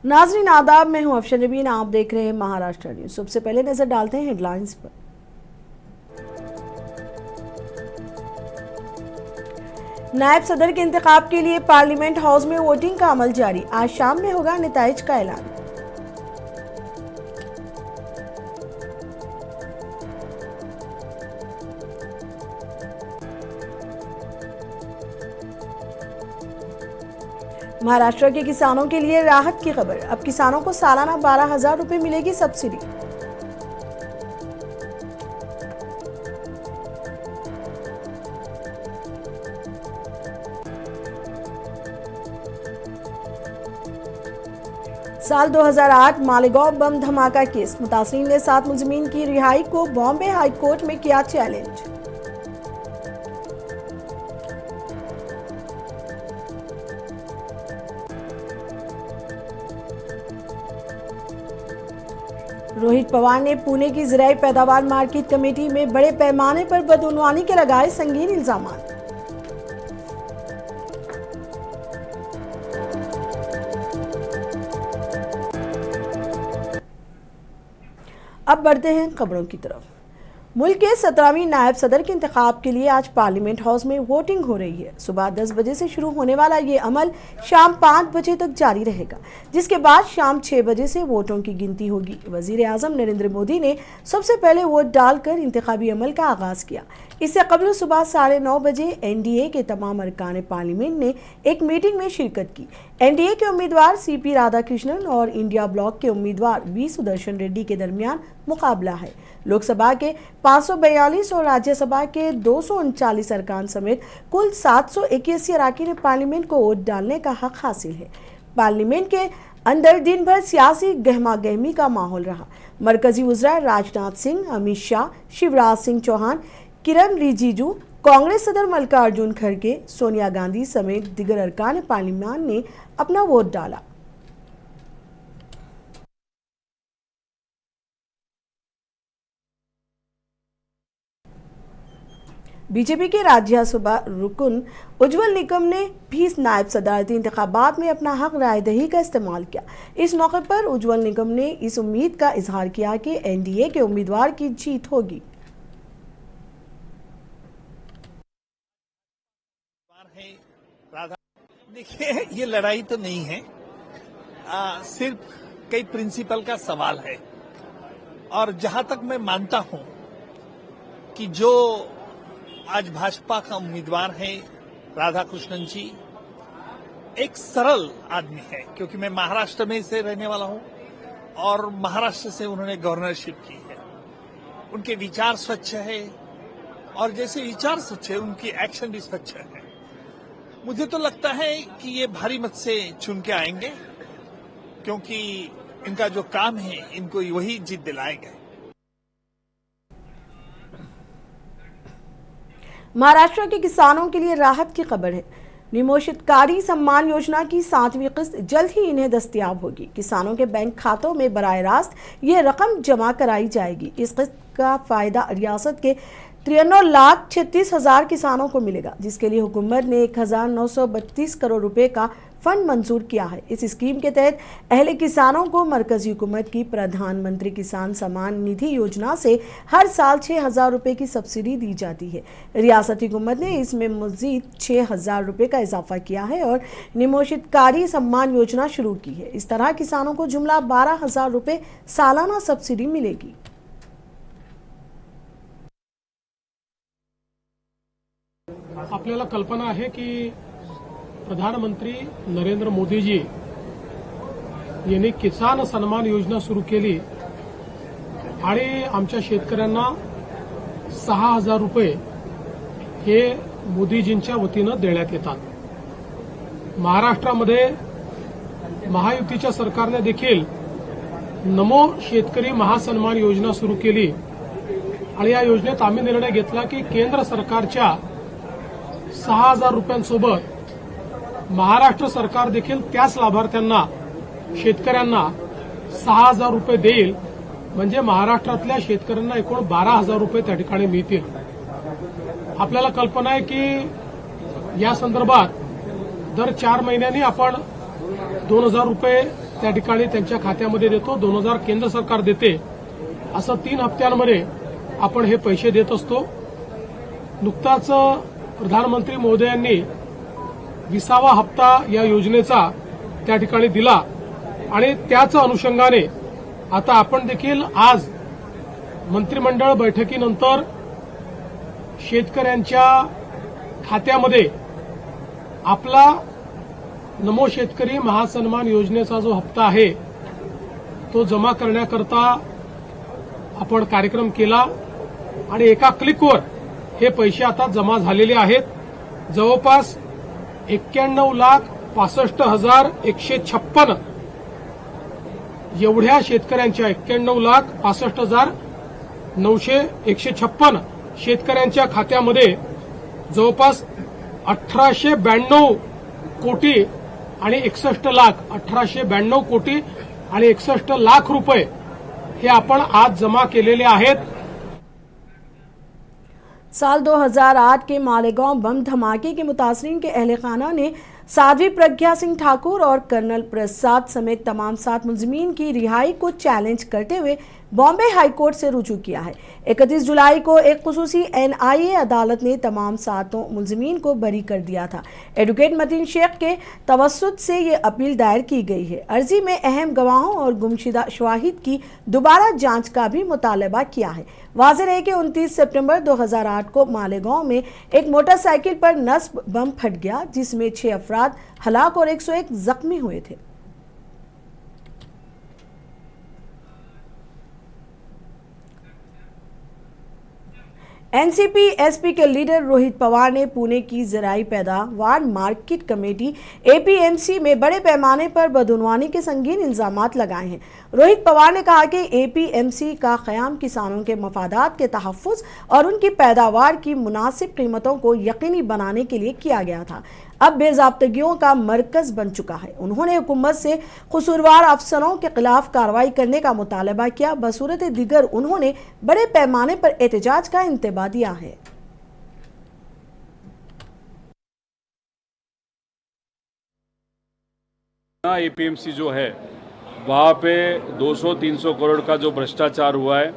नाजरीन आदाब, मैं हूं अफशर नबीन। आप देख रहे हैं महाराष्ट्र न्यूज। सबसे पहले नजर डालते हैं हेडलाइंस पर। नायब सदर के इंतखाब के लिए पार्लियामेंट हाउस में वोटिंग का अमल जारी। आज शाम में होगा नताइज का ऐलान। महाराष्ट्र के किसानों के लिए राहत की खबर। अब किसानों को सालाना 12,000 रुपए मिलेगी सब्सिडी। साल 2008 मालेगांव बम धमाका केस। मुतासिरीन ने 7 मुलजिमीन की रिहाई को बॉम्बे हाई कोर्ट में किया चैलेंज। रोहित पवार ने पुणे की ज़राई पैदावार मार्केट कमेटी में बड़े पैमाने पर बदउनवानी के लगाए संगीन इल्जाम। अब बढ़ते हैं खबरों की तरफ। मुल्क के 17वीं नायब सदर के इंतखाब के लिए आज पार्लियामेंट हाउस में वोटिंग हो रही है। सुबह 10 बजे से शुरू होने वाला ये अमल शाम 5 बजे तक जारी रहेगा, जिसके बाद शाम 6 बजे से वोटों की गिनती होगी। वजीर आजम नरेंद्र मोदी ने सबसे पहले वोट डालकर इंतखाबी अमल का आगाज किया। इससे कबल सुबह 9:30 बजे एनडीए के तमाम अरकान पार्लियामेंट ने एक मीटिंग में शिरकत की। एनडीए के उम्मीदवार सीपी राधाकृष्णन और इंडिया ब्लॉक के उम्मीदवार वी सुदर्शन रेड्डी के दरमियान मुकाबला है। लोकसभा के 542 और राज्यसभा के 239 अरकान समेत कुल 781 अरकान ने पार्लियामेंट को वोट डालने का हक हासिल है। पार्लियामेंट के अंदर दिन भर सियासी गहमा गहमी का माहौल रहा। मरकजी वज़रा राजनाथ सिंह, अमित शाह, शिवराज सिंह चौहान, किरण रिजिजू, कांग्रेस सदर मल्लिकार्जुन खड़गे, सोनिया गांधी समेत दिगर अरकान पार्लियामेंट ने अपना वोट डाला। बीजेपी के राज्यसभा रुकन उज्जवल निकम ने भी नायब सदारती इंतखाबात में अपना हक राय दही का इस्तेमाल किया। इस मौके पर उज्जवल निकम ने इस उम्मीद का इजहार किया कि एनडीए के उम्मीदवार की जीत होगी। देखिए, ये लड़ाई तो नहीं है, सिर्फ कई प्रिंसिपल का सवाल है। और जहां तक मैं मानता हूं कि जो आज भाजपा का उम्मीदवार है राधाकृष्णन जी, एक सरल आदमी है, क्योंकि मैं महाराष्ट्र में से रहने वाला हूं और महाराष्ट्र से उन्होंने गवर्नरशिप की है। उनके विचार स्वच्छ है और जैसे विचार स्वच्छ है उनकी एक्शन भी स्वच्छ है। मुझे तो लगता है कि ये भारी मत से चुन के आएंगे, क्योंकि इनका जो काम है इनको वही जीत दिलाएगा। महाराष्ट्र के किसानों के लिए राहत की खबर है। निमोशितकारी सम्मान योजना की 7वीं किस्त जल्द ही इन्हें दस्तयाब होगी। किसानों के बैंक खातों में बराह रास्त ये रकम जमा कराई जाएगी। इस किस्त का फायदा रियासत के 93,36,000 किसानों को मिलेगा, जिसके लिए हुकूमत ने 1,932 करोड़ रुपए का फंड मंजूर किया है। इस स्कीम के तहत अहले किसानों को मरकजी हुकूमत की प्रधानमंत्री किसान सम्मान निधि योजना से हर साल 6,000 रुपए की सब्सिडी दी जाती है। रियासती हुकूमत ने इसमें मजीद 6,000 रुपए का इजाफा किया है और निमोशितकारी सम्मान योजना शुरू की है। इस तरह किसानों को जुमला 12,000 रुपए सालाना सब्सिडी मिलेगी। आपल्याला कल्पना आहे की प्रधानमंत्री नरेंद्र मोदीजी यांनी किसान सन्मान योजना सुरू केली आणि आमच्या शेतकऱ्यांना 6,000 रुपये हे मोदीजींच्या वतीनं देण्यात येतात। महाराष्ट्रामध्ये महायुतीच्या सरकारने देखील नमो शेतकरी महासन्मान योजना सुरू केली आणि या योजनेत आम्ही निर्णय घेतला की केंद्र सरकारच्या 6,000 रुपयांसोबत महाराष्ट्र सरकार देखील त्याच लाभार्थ्यांना शेतकऱ्यांना 6,000 रुपये देईल, म्हणजे महाराष्ट्रातल्या शेतकऱ्यांना एकूण 12,000 रुपये त्या ठिकाणी मिळतील। आपल्याला कल्पना आहे की या संदर्भात दर 4 महिन्यांनी आपण 2,000 रुपये त्या ठिकाणी त्यांच्या खात्यामध्ये देतो, 2000 केंद्र सरकार देते, असं 3 हप्त्यांमध्ये आपण हे पैसे देत असतो. नुकताच प्रधानमंत्री महोदयांनी 20वा हप्ता या योजनेचा त्या ठिकाणी दिला आणि त्याच अनुषंगाने आता आपण देखील आज मंत्रिमंडळ बैठकीनंतर शेतकऱ्यांच्या खात्यामध्ये आपला नमो शेतकरी महासन्मान योजनेचा जो हप्ता आहे तो जमा करण्याकरता आपण कार्यक्रम केला आणि एका क्लिकवर हे पैसे आता जमा झालेले आहेत. जवळपास 91,65,156 एवढ्या शेतकऱ्यांच्या 91,65,156 शेतकऱ्यांच्या खात्यामध्ये जवळपास 1892 कोटी आणि 61 लाख 1892 कोटी आणि 61 लाख रुपये हे आपण आज जमा केलेले आहेत. साल 2008 के मालेगांव बम धमाके के मुतासरीन के अहले खाना ने साध्वी प्रज्ञा सिंह ठाकुर और कर्नल प्रसाद समेत तमाम 7 मुलजिमीन की रिहाई को चैलेंज करते हुए बॉम्बे हाईकोर्ट से रुजू किया है. 31 जुलाई को एक खुसूसी NIA अदालत ने तमाम 7 मुलजिमीन को बरी कर दिया था. एडवोकेट मतीन शेख के तवस्सुत से ये अपील दायर की गई है. अर्जी में अहम गवाहों और गुमशुदा शवाहिद की दोबारा जांच का भी मुतालबा किया है. वाज़ेह है कि 29 सितंबर 2008 को मालेगांव में एक मोटरसाइकिल पर नस्ब बम फट गया जिसमें 6 अफराद हलाक और 101 जख्मी हुए थे. एनसीपी एसपी के लीडर रोहित पवार ने पुणे की ज़राई पैदावार मार्केट कमेटी APMC में बड़े पैमाने पर बदउनवानी के संगीन इल्जामात लगाए हैं. रोहित पवार ने कहा कि APMC का क़याम किसानों के मफादात के तहफ़्फ़ुज़ और उनकी पैदावार की मुनासिब कीमतों को यकीनी बनाने के लिए किया गया था. अब बेज़ाब्तगियों का मरकज़ बन चुका है. उन्होंने हुकूमत से कसूरवार अफसरों के खिलाफ कार्रवाई करने का मुतालबा किया. बसूरत दिगर उन्होंने बड़े पैमाने पर एहतजाज का इंतबा दिया है. APMC जो है वहाँ पे 200-300 करोड़ का जो भ्रष्टाचार हुआ है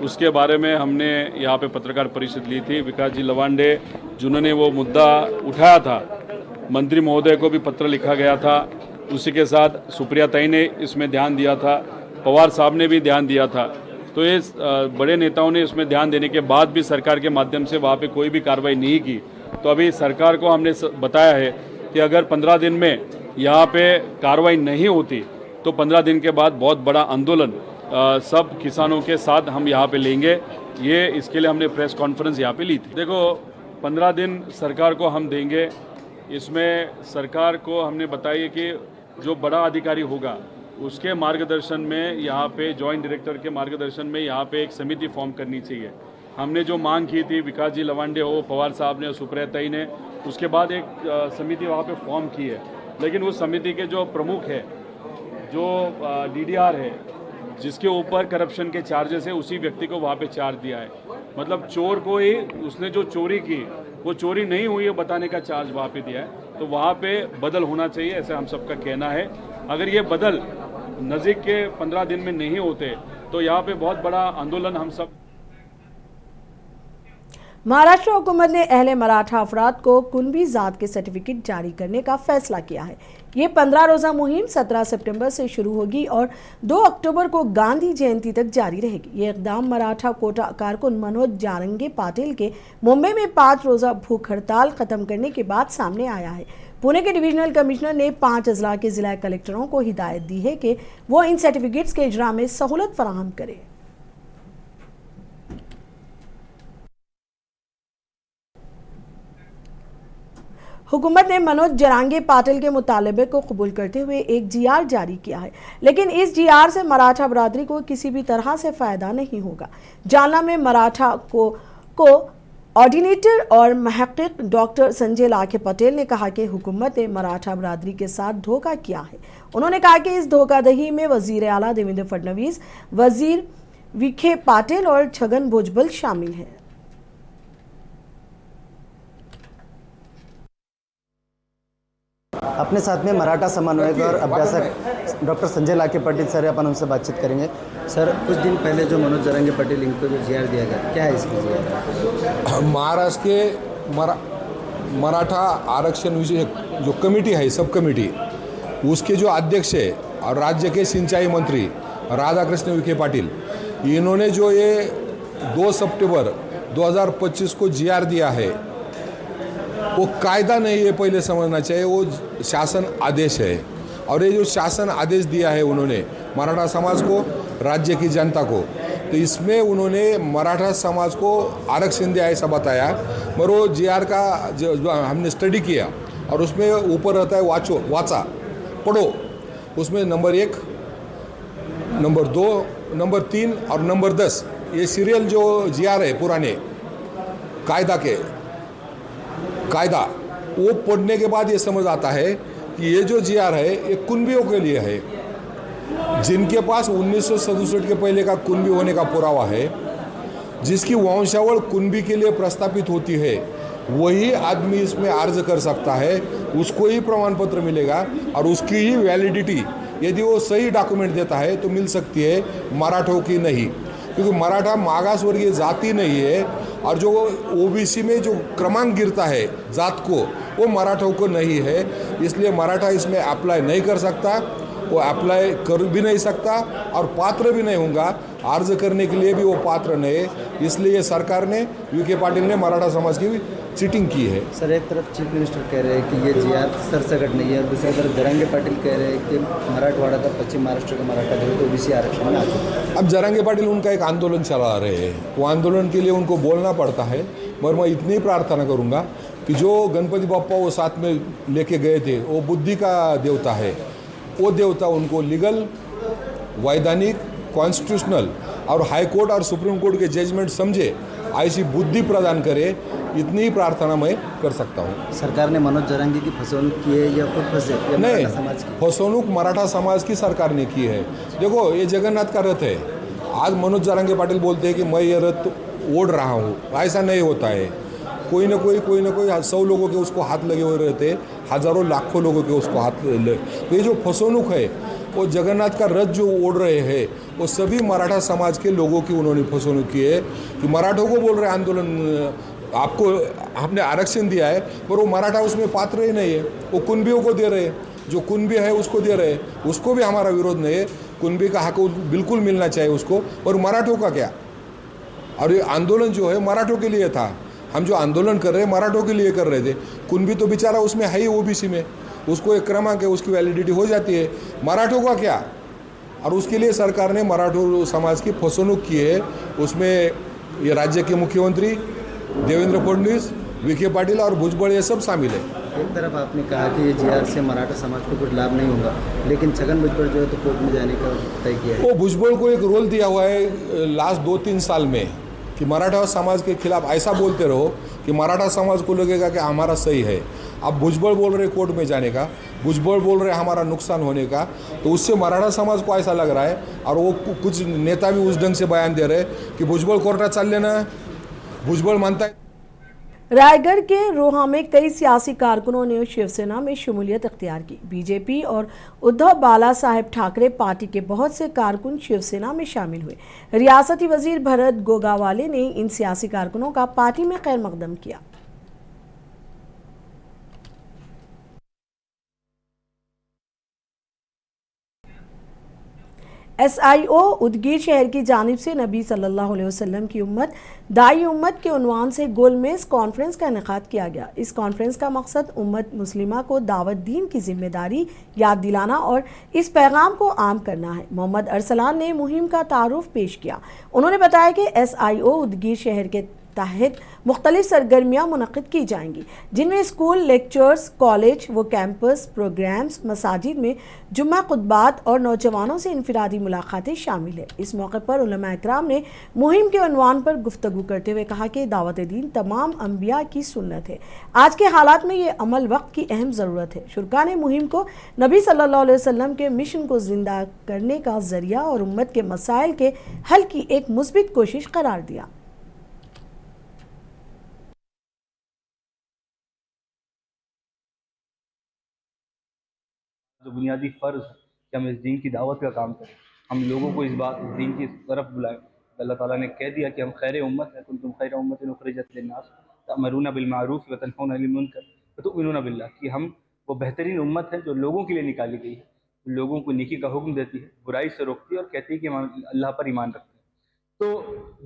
उसके बारे में हमने यहाँ पे पत्रकार परिषद ली थी. विकास जी लवांडे जिन्होंने वो मुद्दा उठाया था, मंत्री महोदय को भी पत्र लिखा गया था. उसी के साथ सुप्रिया ताई ने इसमें ध्यान दिया था, पवार साहब ने भी ध्यान दिया था. तो ये बड़े नेताओं ने इसमें ध्यान देने के बाद भी सरकार के माध्यम से वहाँ पे कोई भी कार्रवाई नहीं की. तो अभी सरकार को हमने बताया है कि अगर 15 दिन में यहाँ पे कार्रवाई नहीं होती तो 15 दिन के बाद बहुत बड़ा आंदोलन सब किसानों के साथ हम यहाँ पे लेंगे. ये इसके लिए हमने प्रेस कॉन्फ्रेंस यहाँ पे ली थी. देखो 15 दिन सरकार को हम देंगे. इसमें सरकार को हमने बताया कि जो बड़ा अधिकारी होगा उसके मार्गदर्शन में यहाँ पे जॉइंट डायरेक्टर के मार्गदर्शन में यहाँ पे एक समिति फॉर्म करनी चाहिए. हमने जो मांग की थी, विकास जी लवांडे हो, पवार साहब ने, सुप्रिया ताई ने, उसके बाद एक समिति वहाँ पे फॉर्म की है. लेकिन उस समिति के जो प्रमुख है, जो DDR है, जिसके ऊपर करप्शन के चार्जेस है, उसी व्यक्ति को वहाँ पे चार्ज दिया है. मतलब चोर को ही उसने जो चोरी की वो चोरी नहीं हुई है बताने का चार्ज वहाँ पे दिया है. तो वहाँ पे बदल होना चाहिए, ऐसा हम सबका कहना है. अगर ये बदल नज़दीक के 15 दिन में नहीं होते तो यहाँ पे बहुत बड़ा आंदोलन हम सब. महाराष्ट्र हुकूमत ने अहले मराठा अफराद को कुनबी ज़ात के सर्टिफिकेट जारी करने का फैसला किया है. ये 15 रोज़ा मुहिम 17 सितंबर से शुरू होगी और 2 अक्टूबर को गांधी जयंती तक जारी रहेगी. ये इक़दाम मराठा कोटा कारकुन मनोज जारंगे पाटिल के मुंबई में 5 रोज़ा भूख हड़ताल ख़त्म करने के बाद सामने आया है. पुणे के डिविजनल कमिश्नर ने 5 अजला के ज़िला कलेक्टरों को हिदायत दी है कि वो इन सर्टिफिकेट्स के इजरा में सहूलत फराहम करें. हुकूमत ने मनोज जरांगे पाटिल के मुतालबे को कबूल करते हुए एक GR जारी किया है. लेकिन इस GR से मराठा बरादरी को किसी भी तरह से फ़ायदा नहीं होगा. जालना में मराठा को ऑर्डिनेटर और महक़िक़ डॉक्टर संजय लाखे पटेल ने कहा कि हुकूमत ने मराठा बरादरी के साथ धोखा किया है. उन्होंने कहा कि इस धोखाधड़ी में वज़ीर आला देवेंद्र फडणवीस, वज़ीर विखे पाटिल और छगन भुजबल शामिल हैं. अपने साथ में मराठा समन्वयक और अभ्यासक डॉक्टर संजय लाखे पाटिल सर अपन उनसे बातचीत करेंगे। सर, कुछ दिन पहले जो मनोज जरांगे पाटिल इनको जो जीआर दिया गया, क्या है इसमें जीआर? महाराष्ट्र के मराठा आरक्षण विषय जो कमेटी है, सब कमेटी, उसके जो अध्यक्ष है और राज्य के सिंचाई मंत्री राधाकृष्ण विखे पाटिल, इन्होंने जो ये 2 सितंबर 2025 को जीआर दिया है, वो कायदा नहीं है, पहले समझना चाहिए, वो शासन आदेश है। और ये जो शासन आदेश दिया है उन्होंने मराठा समाज को, राज्य की जनता को, तो इसमें उन्होंने मराठा समाज को आरक्षण दिया ऐसा बताया। मगर वो जीआर का जो हमने स्टडी किया और उसमें ऊपर रहता है वाचा पढ़ो, उसमें नंबर 1, नंबर 2, नंबर 3 और नंबर 10 ये सीरियल जो जीआर है पुराने कायदा वो पढ़ने के बाद ये समझ आता है कि ये जो जीआर है ये कुनबियों के लिए है, जिनके पास 1967 के पहले का कुनबी होने का पुरावा है, जिसकी वंशावळ कुनबी के लिए प्रस्तापित होती है, वही आदमी इसमें अर्ज कर सकता है, उसको ही प्रमाण पत्र मिलेगा और उसकी ही वैलिडिटी यदि वो सही डॉक्यूमेंट देता है तो मिल सकती है, मराठों की नहीं। क्योंकि मराठा मागासवर्गीय जाति नहीं है और जो ओबीसी में जो क्रमांक गिरता है जात को, वो मराठों को नहीं है, इसलिए मराठा इसमें अप्लाई नहीं कर सकता, वो अप्लाई कर भी नहीं सकता और पात्र भी नहीं होगा, अर्ज करने के लिए भी वो पात्र नहीं है। इसलिए सरकार ने, विखे पाटिल ने मराठा समाज की चीटिंग की है। सर, एक तरफ चीफ मिनिस्टर कह रहे हैं कि ये जीआर सरसकट नहीं है और दूसरी तरफ जरांगे पाटिल कह रहे हैं कि मराठवाड़ा का, पश्चिम महाराष्ट्र का मराठा जो है तो ओबीसी आरक्षण में आ चुका है। अब जरांगे पाटिल उनका एक आंदोलन चला रहे हैं, वो आंदोलन के लिए उनको बोलना पड़ता है, मगर मैं इतनी प्रार्थना करूँगा कि जो गणपति बाप्पा वो साथ में लेके गए थे, वो बुद्धि का देवता है, वो देवता उनको लीगल, वैधानिक, कॉन्स्टिट्यूशनल और हाई कोर्ट और सुप्रीम कोर्ट के जजमेंट समझे, ऐसी बुद्धि प्रदान करे, इतनी ही प्रार्थना मैं कर सकता हूँ। सरकार ने मनोज जरांगे की फसवणूक की है या खुद फंसे या नहीं, मराठा समाज की? फसवणूक मराठा समाज की सरकार ने की है। देखो, ये जगन्नाथ का रथ है, आज मनोज जरांगे पाटिल बोलते हैं कि मैं ये रथ ओढ़ रहा हूँ, ऐसा नहीं होता है। कोई ना कोई 100 लोगों के उसको हाथ लगे हुए रहते, हजारों लाखों लोगों के उसको हाथ लगे। तो ये जो फसवणूक है, वो जगन्नाथ का रथ जो ओढ़ रहे हैं, वो सभी मराठा समाज के लोगों की उन्होंने फसवणूक की है। कि मराठों को बोल रहे आंदोलन, आपको हमने आरक्षण दिया है, पर वो मराठा उसमें पात्र ही नहीं है, वो कुनबियों को दे रहे हैं, जो कुनबी है उसको दे रहे हैं, उसको भी हमारा विरोध नहीं है, कुनबी का हक बिल्कुल मिलना चाहिए उसको। और मराठों का क्या? और ये आंदोलन जो है मराठों के लिए था, हम जो आंदोलन कर रहे हैं मराठों के लिए कर रहे थे। कुनबी तो बेचारा उसमें है ही, ओबीसी में, उसको एक क्रमांक है, उसकी वैलिडिटी हो जाती है, मराठों का क्या? और उसके लिए सरकार ने मराठा समाज की फसवणूक की है। उसमें ये राज्य के मुख्यमंत्री देवेंद्र फडणवीस, विखे पाटिल और भुजबळ ये सब शामिल है। एक तरफ आपने कहा कि ये जीआर से मराठा समाज को कुछ लाभ नहीं होगा, लेकिन छगन भुजबळ जो है तो कोर्ट में जाने का तय किया है। वो भुजबळ को एक रोल दिया हुआ है लास्ट 2-3 साल में कि मराठा समाज के खिलाफ ऐसा बोलते रहो कि मराठा समाज को लगेगा कि हमारा सही है। अब भुजबळ बोल रहे कोर्ट में जाने का, भुजबळ बोल रहे हमारा नुकसान होने का, तो उससे मराठा समाज को ऐसा लग रहा है। और वो कुछ नेता भी उस ढंग से बयान दे रहे हैं कि भुजबळ कोर्टात चालले ना, भुजबळ मानता है। रायगढ़ के रोहा में कई सियासी कारकुनों ने शिवसेना में शमूलियत इख्तियार की। बीजेपी और उद्धव बाला साहेब ठाकरे पार्टी के बहुत से कारकुन शिवसेना में शामिल हुए। रियासती वजीर भरत गोगावाले ने इन सियासी कारकुनों का पार्टी में खैर मकदम किया। SIO उदगीर शहर की जानिब से नबी सल्लल्लाहु अलैहि वसल्लम की उम्मत दाई उम्मत के उन्वान से गोलमेज कॉन्फ्रेंस का इनेकाद किया गया। इस कॉन्फ्रेंस का मकसद उम्मत मुस्लिमा को दावत दीन की जिम्मेदारी याद दिलाना और इस पैगाम को आम करना है। मोहम्मद अरसलान ने मुहिम का तारुफ पेश किया। उन्होंने बताया कि SIO उदगीर शहर के तहत मुख्तलिफ सरगर्मियाँ मुनक़िद की जाएंगी, जिनमें स्कूल, लेक्चर्स, कॉलेज व कैंपस प्रोग्राम्स, मसाजिद में जुम्मा खुतबात और नौजवानों से इनफरादी मुलाकातें शामिल है। इस मौके पर उलमा इकराम ने मुहिम के उन्वान पर गुफ्तगू करते हुए कहा कि दावत दीन तमाम अम्बिया की सुन्नत है। आज के हालात में ये अमल वक्त की अहम ज़रूरत है। शुरका ने मुहिम को नबी सल्लल्लाहु अलैहि वसल्लम के मिशन को जिंदा करने का जरिया और उम्मत के मसाइल के हल की एक मुस्बित कोशिश करार दिया। जो बुनियादी फ़र्ज़ है कि हम इस दीन की दावत का काम करें, हम लोगों को इस दीन की तरफ बुलाएं। अल्लाह ताला ने कह दिया कि हम खैर उम्मत है, कुंतुम खैर उम्मतिन उखरिजत लिन्नास तअमरूना बिल मारूफ व तनहौना अनिल मुनकर व तु'मिनूना बिल्लाह, कि हम वो बेहतरीन उम्मत है जो लोगों के लिए निकाली गई है, लोगों को नेकी का हुक्म देती है, बुराई से रोकती है और कहती है कि हम अल्लाह पर ईमान रखते हैं। तो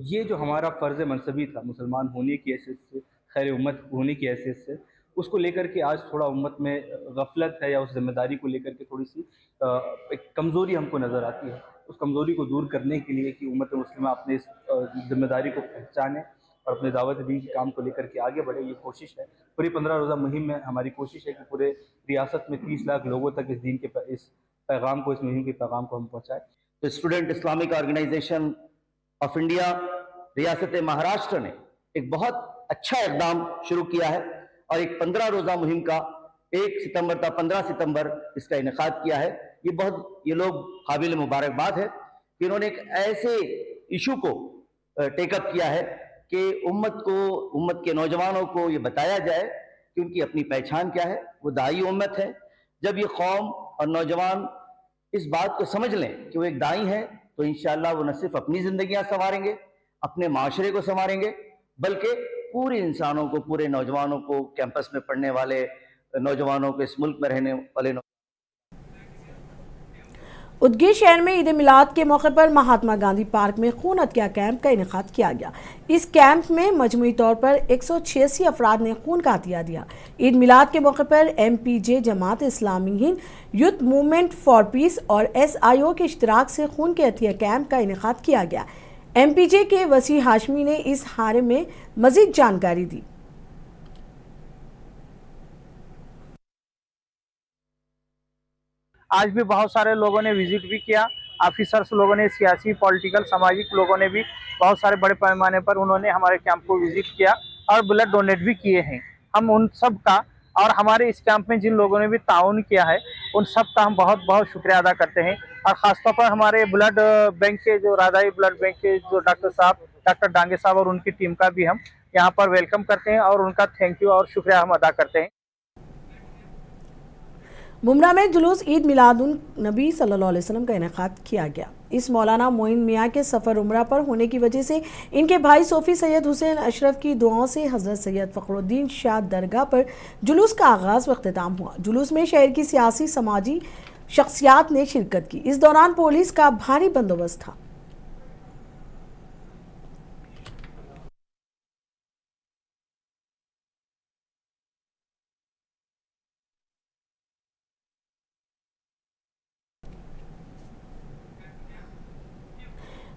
ये जो हमारा फ़र्ज़ मनसबी था मुसलमान होने की हैसियत से, खैर उम्मत होने की हैसियत से, उसको लेकर के आज थोड़ा उम्मत में गफलत है या उस जिम्मेदारी को लेकर के थोड़ी सी एक कमज़ोरी हमको नज़र आती है। उस कमज़ोरी को दूर करने के लिए कि उम्मत मुस्लिमा अपने इस जिम्मेदारी को पहचाने और अपने दावत दीन के काम को लेकर के आगे बढ़े, ये कोशिश है। पूरी 15 रोज़ा मुहिम में हमारी कोशिश है कि पूरे रियासत में 30 लाख लोगों तक इस दीन के इस पैगाम को, इस मुहिम के पैगाम को हम पहुँचाएँ। तो Student Islamic Organisation of India रियासत महाराष्ट्र ने एक बहुत अच्छा इक़दाम शुरू किया है और एक 15 रोज़ा मुहिम का 1 सितंबर तक 15 सितंबर इसका इनेकाद किया है। ये लोग काबिल मुबारकबाद है कि इन्होंने एक ऐसे इशू को टेकअप किया है कि उम्मत के नौजवानों को ये बताया जाए कि उनकी अपनी पहचान क्या है, वो दाई उम्मत है। जब ये कौम और नौजवान इस बात को समझ लें कि वो एक दाई हैं, तो इंशाअल्लाह वो न सिर्फ अपनी ज़िंदगियां संवारेंगे, अपने माशरे को संवारेंगे, बल्कि पूरे इंसानों को, पूरे नौजवानों को, कैंपस में पढ़ने वाले नौजवानों को, इस मुल्क में रहने वाले उदगीर शहर में ईद मिलाद के मौके पर महात्मा गांधी पार्क में खून हत्या कैंप का इनेकाद किया गया। इस कैंप में मजमूई तौर पर 186 अफराद ने खून का हथिया दिया। ईद मिलाद के मौके पर MPJ Jamaat Islami Hind, youth movement for piece और SIO के इश्तराक से खून के हथिया कैंप का इनेकाद किया गया। MPJ के वसी हाशमी ने इस बारे में मजीद जानकारी दी। आज भी बहुत सारे लोगों ने विजिट भी किया, ऑफिसर्स लोगों ने, सियासी, पॉलिटिकल, सामाजिक लोगों ने भी बहुत सारे बड़े पैमाने पर उन्होंने हमारे कैंप को विजिट किया और ब्लड डोनेट भी किए हैं। हम उन सब का और हमारे इस कैंप में जिन लोगों ने भी ताउन किया है उन सब का हम बहुत बहुत शुक्रिया अदा करते हैं। और ख़ासतौर पर हमारे ब्लड बैंक के जो राधाई ब्लड बैंक के जो डॉक्टर डांगे साहब और उनकी टीम का भी हम यहाँ पर वेलकम करते हैं और उनका थैंक यू और शुक्रिया हम अदा करते हैं। मुमरा में जुलूस ईद मिलादुन नबी सल्लल्लाहु अलैहि वसल्लम का इनेकाद किया गया। इस मौलाना मोइन मियाँ के सफ़र उम्रा पर होने की वजह से इनके भाई सोफ़ी सैयद हुसैन अशरफ की दुआओं से हज़रत सैयद फ़खरुद्दीन शाह दरगाह पर जुलूस का आगाज़ व इख्तिताम हुआ। जुलूस में शहर की सियासी समाजी शख्सियात ने शिरकत की। इस दौरान पुलिस का भारी बंदोबस्त था।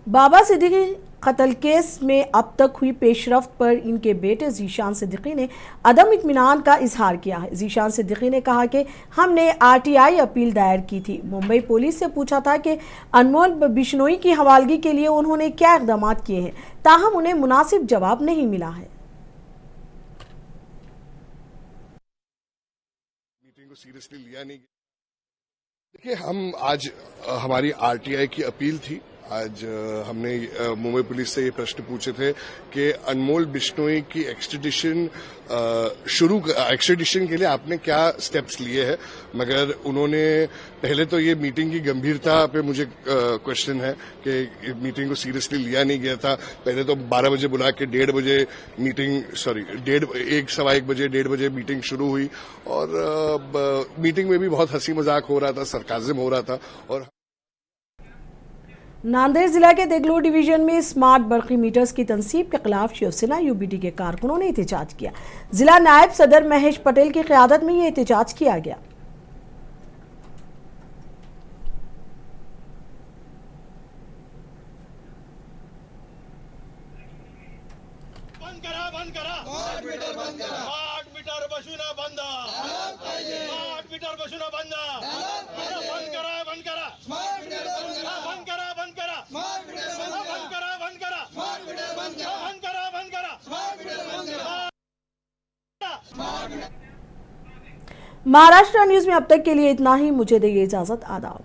बाबा सिद्दीकी कत्ल केस में अब तक हुई पेशरफ्त पर इनके बेटे ज़ीशान सिद्दीकी ने अदम इत्मीनान का इजहार किया है। ज़ीशान सिद्दीकी ने कहा कि हमने RTI अपील दायर की थी। मुंबई पुलिस से पूछा था कि अनमोल बिश्नोई की हवालगी के लिए उन्होंने क्या इक़दाम किए हैं, ताहम उन्हें मुनासिब जवाब नहीं मिला है। मीटिंग को सीरियसली लिया नहीं। देखिए, हम आज हमारी RTI की अपील थी। आज हमने मुंबई पुलिस से ये प्रश्न पूछे थे कि अनमोल बिश्नोई की एक्सट्रेडिशन के लिए आपने क्या स्टेप्स लिए हैं, मगर उन्होंने पहले तो ये मीटिंग की गंभीरता पे मुझे क्वेश्चन है कि मीटिंग को सीरियसली लिया नहीं गया था। पहले तो 12 बजे बुला के 1:30 बजे मीटिंग 1:15 बजे 1:30 बजे मीटिंग शुरू हुई और मीटिंग में भी बहुत हंसी मजाक हो रहा था, सरकाज़म हो रहा था। और नांदेड़ जिला के देगलूर डिवीजन में स्मार्ट बरकी मीटर्स की तनसीब के खिलाफ शिवसेना UBT के कारकुनों ने एहतजाज किया। जिला नायब सदर महेश पटेल की क़यादत में ये एहतजाज किया गया। महाराष्ट्र न्यूज में अब तक के लिए इतना ही। मुझे दीजिए इजाजत। आदाब।